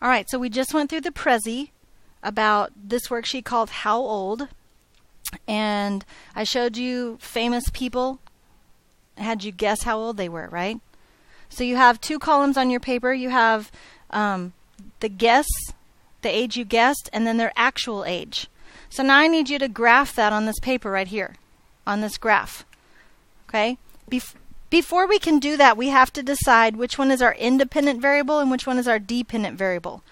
All right, so we just went through the Prezi about this worksheet called How Old, and I showed you famous people, had you guess how old they were, right? So you have two columns on your paper. You have the guess, the age you guessed, and then their actual age. So now I need you to graph that on this paper right here, on this graph. Okay? Before we can do that, we have to decide which one is our independent variable and which one is our dependent variable.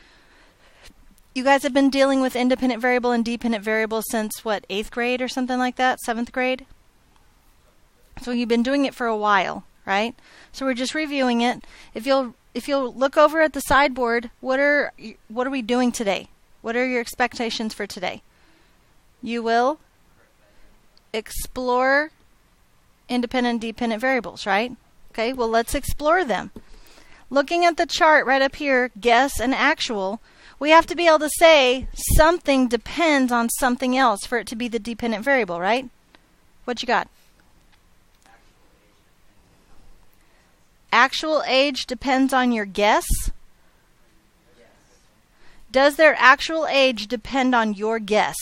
You guys have been dealing with independent variable and dependent variable since, what, 8th grade or something like that? 7th grade? So you've been doing it for a while, right? So we're just reviewing it. If you'll look over at the sideboard, what are we doing today? What are your expectations for today? You will explore independent and dependent variables, right? Okay, well, let's explore them. Looking at the chart right up here, guess and actual, we have to be able to say something depends on something else for it to be the dependent variable, right? What you got? Actual age depends on your guess? Does their actual age depend on your guess?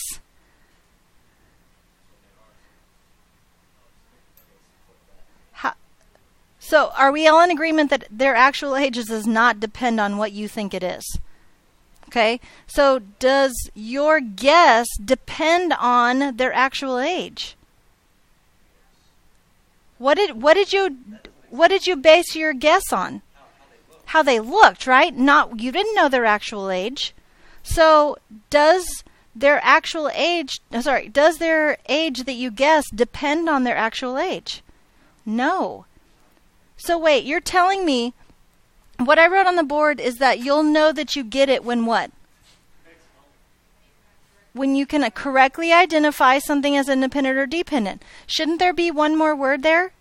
So are we all in agreement that their actual ages does not depend on what you think it is? Okay, so does your guess depend on their actual age? What did you base your guess on? How they looked, right? You didn't know their actual age. So does their age that you guess depend on their actual age? No. So wait, you're telling me what I wrote on the board is that you'll know that you get it when what? When you can correctly identify something as independent or dependent. Shouldn't there be one more word there?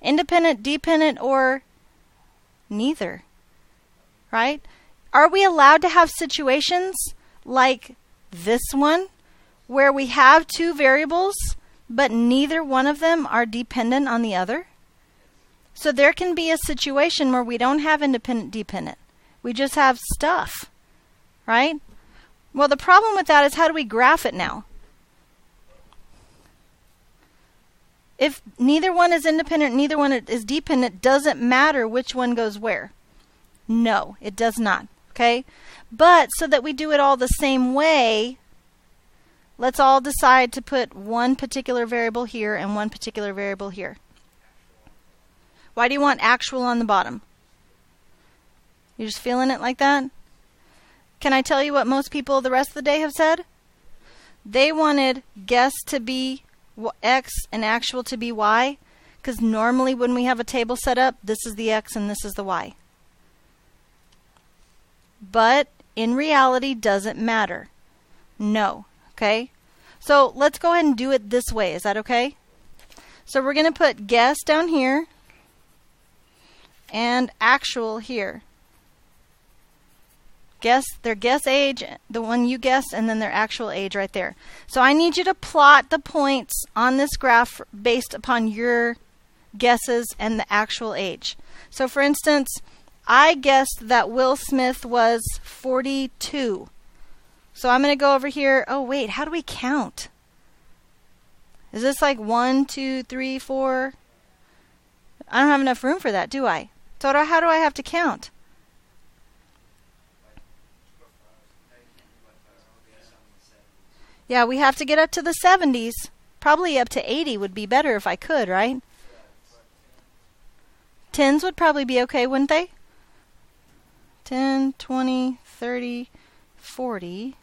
Independent, dependent, or neither. Right? Are we allowed to have situations like this one where we have two variables but neither one of them are dependent on the other? So there can be a situation where we don't have independent, dependent. We just have stuff, right? Well, the problem with that is how do we graph it now? If neither one is independent, neither one is dependent, does it matter which one goes where? No, it does not, okay? But so that we do it all the same way, let's all decide to put one particular variable here and one particular variable here. Why do you want actual on the bottom? You're just feeling it like that? Can I tell you what most people the rest of the day have said? They wanted guess to be X and actual to be Y, because normally when we have a table set up, this is the X and this is the Y. But in reality, does it matter? No. Okay? So let's go ahead and do it this way. Is that okay? So we're going to put guess down here and actual here. Guess their guess age, the one you guess, and then their actual age right there. So I need you to plot the points on this graph based upon your guesses and the actual age. So for instance, I guessed that Will Smith was 42. So I'm going to go over here. Oh wait, how do we count? Is this like 1, 2, 3, 4? I don't have enough room for that, do I? So how do I have to count? Yeah, we have to get up to the 70s. Probably up to 80 would be better if I could, right? 10s would probably be okay, wouldn't they? 10, 20, 30, 40,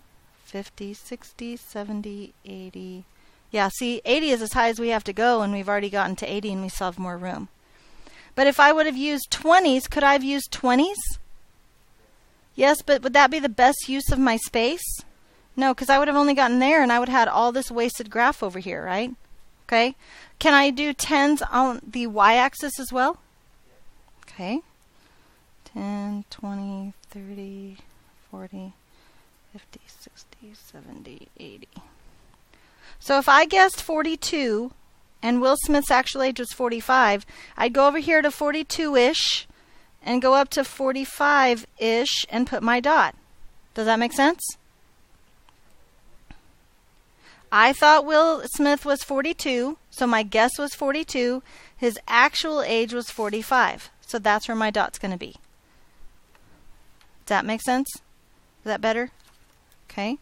50, 60, 70, 80. Yeah, see, 80 is as high as we have to go, and we've already gotten to 80 and we still have more room. But if I would have used 20s, could I have used 20s? Yes, but would that be the best use of my space? No, because I would have only gotten there and I would have had all this wasted graph over here, right? Okay. Can I do 10s on the y-axis as well? Okay. 10, 20, 30, 40, 50, 60, 70, 80. So if I guessed 42 and Will Smith's actual age was 45, I'd go over here to 42-ish and go up to 45-ish and put my dot. Does that make sense? I thought Will Smith was 42, so my guess was 42. His actual age was 45, so that's where my dot's going to be. Does that make sense? Is that better? Okay.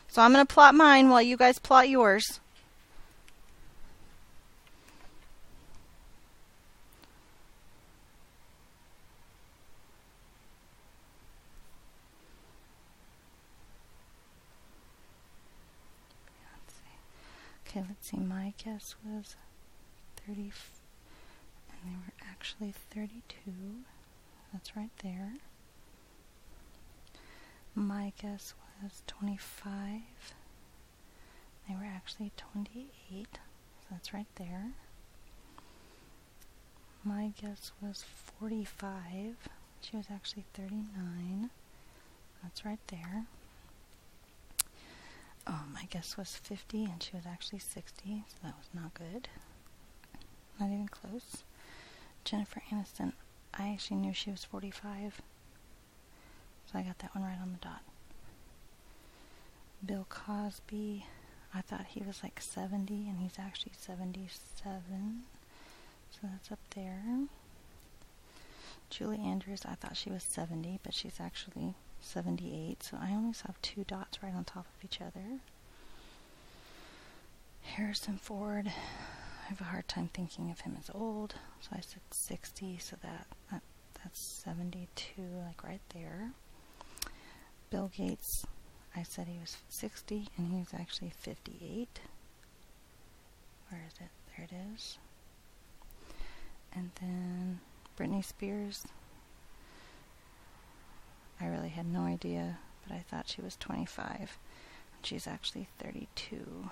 So I'm going to plot mine while you guys plot yours. Okay, let's see. My guess was 30, and they were actually 32. That's right there. My guess was 25. They were actually 28. So that's right there. My guess was 45. She was actually 39. That's right there. Oh, my guess was 50, and she was actually 60, so that was not good. Not even close. Jennifer Aniston, I actually knew she was 45, so I got that one right on the dot. Bill Cosby, I thought he was like 70, and he's actually 77, so that's up there. Julie Andrews, I thought she was 70, but she's actually 78, so I only have 2 dots right on top of each other. Harrison Ford, I have a hard time thinking of him as old, so I said 60, so that's 72, like right there. Bill Gates, I said he was 60, and he was actually 58. Where is it? There it is. And then Britney Spears, I really had no idea, but I thought she was 25, and she's actually 32.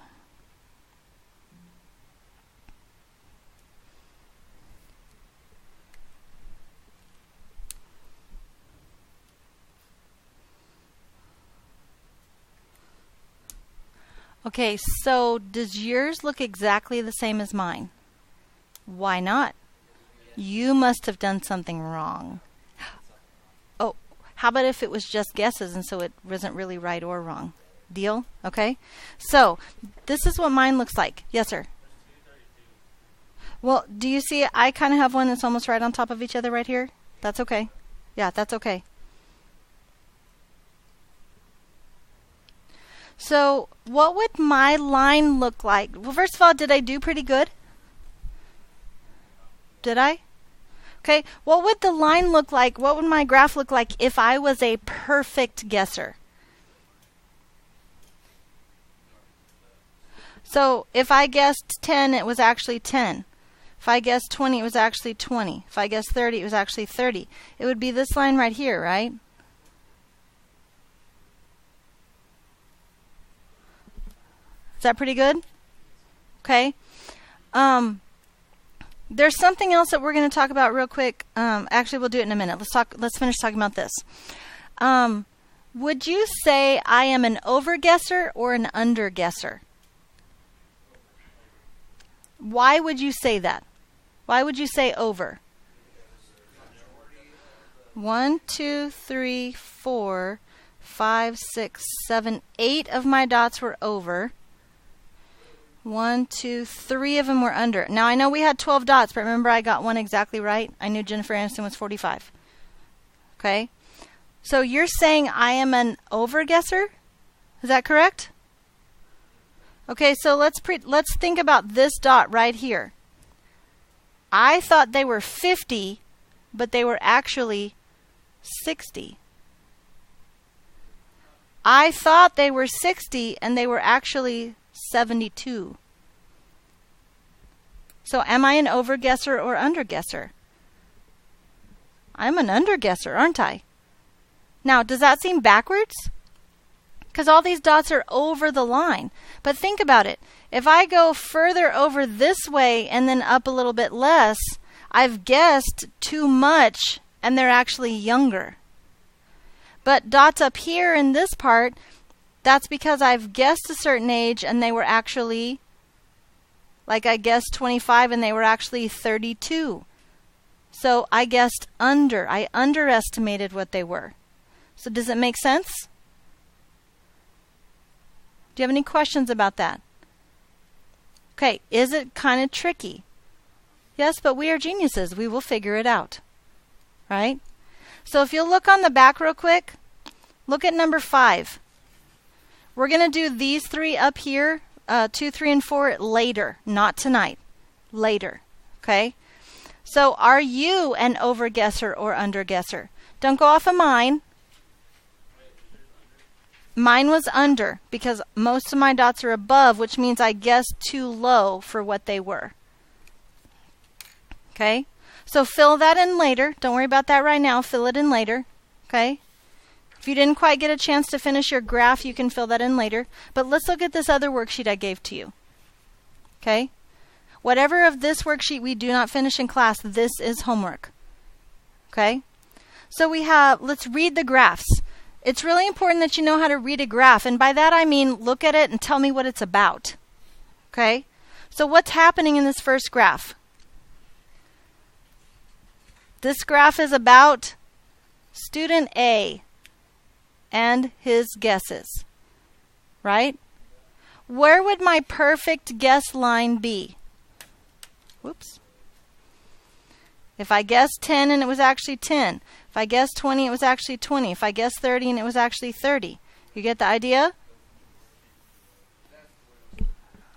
Okay, so does yours look exactly the same as mine? Why not? You must have done something wrong. Oh, how about if it was just guesses and so it wasn't really right or wrong? Deal? Okay. So, this is what mine looks like. Yes, sir. Well, do you see I kind of have one that's almost right on top of each other right here? That's okay. Yeah, that's okay. So, what would my line look like? Well, first of all, did I do pretty good? Did I? Okay, what would the line look like? What would my graph look like if I was a perfect guesser? So, if I guessed 10, it was actually 10. If I guessed 20, it was actually 20. If I guessed 30, it was actually 30. It would be this line right here, right? Is that pretty good? Okay. There's something else that we're going to talk about real quick. Actually, we'll do it in a minute. Let's finish talking about this. Would you say I am an overguesser or an underguesser? Why would you say that? Why would you say over? 1, 2, 3, 4, 5, 6, 7, 8 of my dots were over. 1, 2, 3 of them were under. Now, I know we had 12 dots, but remember I got one exactly right? I knew Jennifer Aniston was 45. Okay? So you're saying I am an overguesser? Is that correct? Okay, so let's think about this dot right here. I thought they were 50, but they were actually 60. I thought they were 60, and they were actually 72. So am I an overguesser or underguesser? I'm an underguesser, aren't I? Now, does that seem backwards? Because all these dots are over the line. But think about it. If I go further over this way and then up a little bit less, I've guessed too much and they're actually younger. But dots up here in this part, that's because I've guessed a certain age and they were actually, like I guessed 25 and they were actually 32. So I guessed under. I underestimated what they were. So does it make sense? Do you have any questions about that? Okay, is it kind of tricky? Yes, but we are geniuses. We will figure it out. Right? So if you'll look on the back real quick, look at number 5. We're going to do these 3 up here, 2, 3, and 4 later, not tonight. Later. Okay? So are you an overguesser or underguesser? Don't go off of mine. Mine was under because most of my dots are above, which means I guessed too low for what they were. Okay? So fill that in later. Don't worry about that right now. Fill it in later. Okay? If you didn't quite get a chance to finish your graph, you can fill that in later. But let's look at this other worksheet I gave to you. Okay? Whatever of this worksheet we do not finish in class, this is homework. Okay? So we have, let's read the graphs. It's really important that you know how to read a graph. And by that I mean look at it and tell me what it's about. Okay? So what's happening in this first graph? This graph is about student A and his guesses, right? Where would my perfect guess line be? Whoops. If I guessed 10 and it was actually 10. If I guessed 20, it was actually 20. If I guessed 30 and it was actually 30. You get the idea?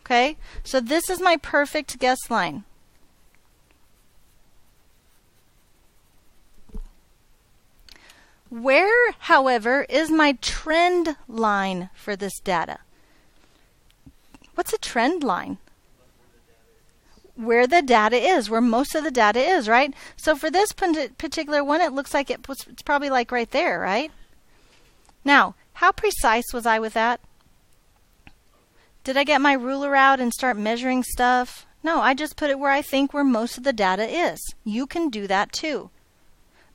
Okay, so this is my perfect guess line. Where, however, is my trend line for this data? What's a trend line? Where the data is, where most of the data is, right? So for this particular one, it looks like it's probably like right there, right? Now, how precise was I with that? Did I get my ruler out and start measuring stuff? No, I just put it where most of the data is. You can do that too.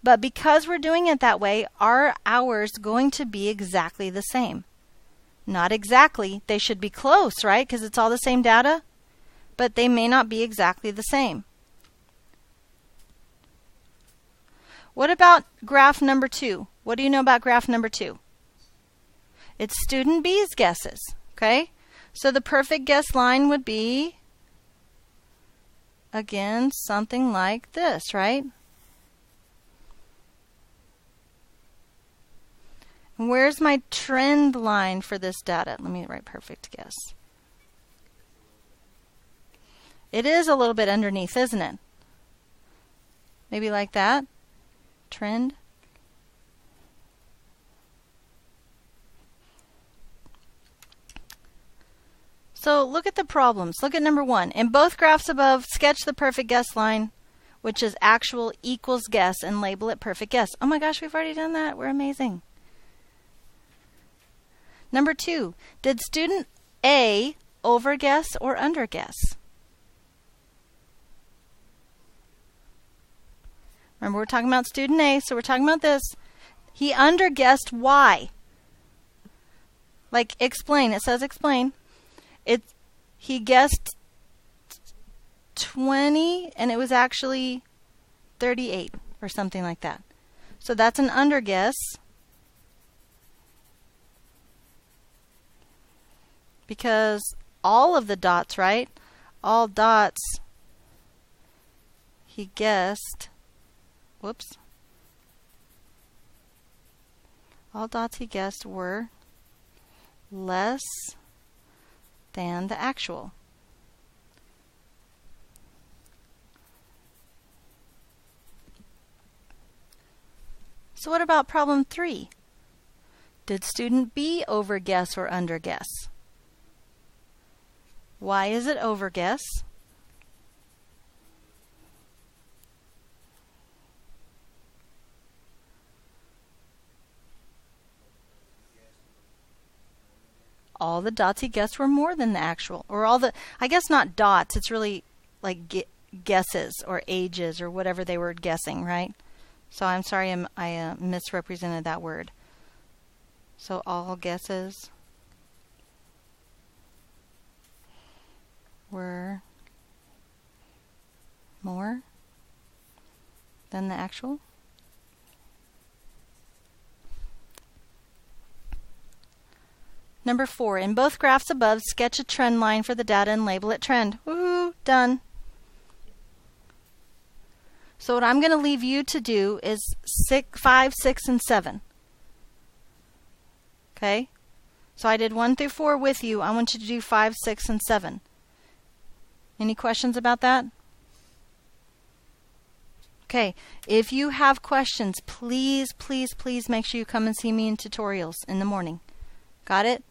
But because we're doing it that way, are ours going to be exactly the same? Not exactly. They should be close, right? Because it's all the same data. But they may not be exactly the same. What about graph number 2? What do you know about graph number 2? It's student B's guesses. Okay? So the perfect guess line would be, again, something like this, right? And where's my trend line for this data? Let me write perfect guess. It is a little bit underneath, isn't it? Maybe like that. Trend. So look at the problems. Look at number 1. In both graphs above, sketch the perfect guess line, which is actual equals guess, and label it perfect guess. Oh my gosh, we've already done that. We're amazing. Number 2, did student A overguess or underguess? Remember, we're talking about student A, so we're talking about this. He underguessed why? Like, explain. It says explain. He guessed 20, and it was actually 38, or something like that. So that's an underguess. Because all of the dots, right? All dots, he guessed. Whoops. All dots he guessed were less than the actual. So what about problem 3? Did student B overguess or underguess? Why is it overguess? All the dots he guessed were more than the actual. Or all the, I guess not dots, it's really like guesses or ages or whatever they were guessing, right? So I'm sorry I misrepresented that word. So all guesses were more than the actual. Number 4, in both graphs above, sketch a trend line for the data and label it trend. Woohoo, done. So what I'm going to leave you to do is 5, 6, and 7. Okay? So I did 1 through 4 with you. I want you to do 5, 6, and 7. Any questions about that? Okay. If you have questions, please, please, please make sure you come and see me in tutorials in the morning. Got it?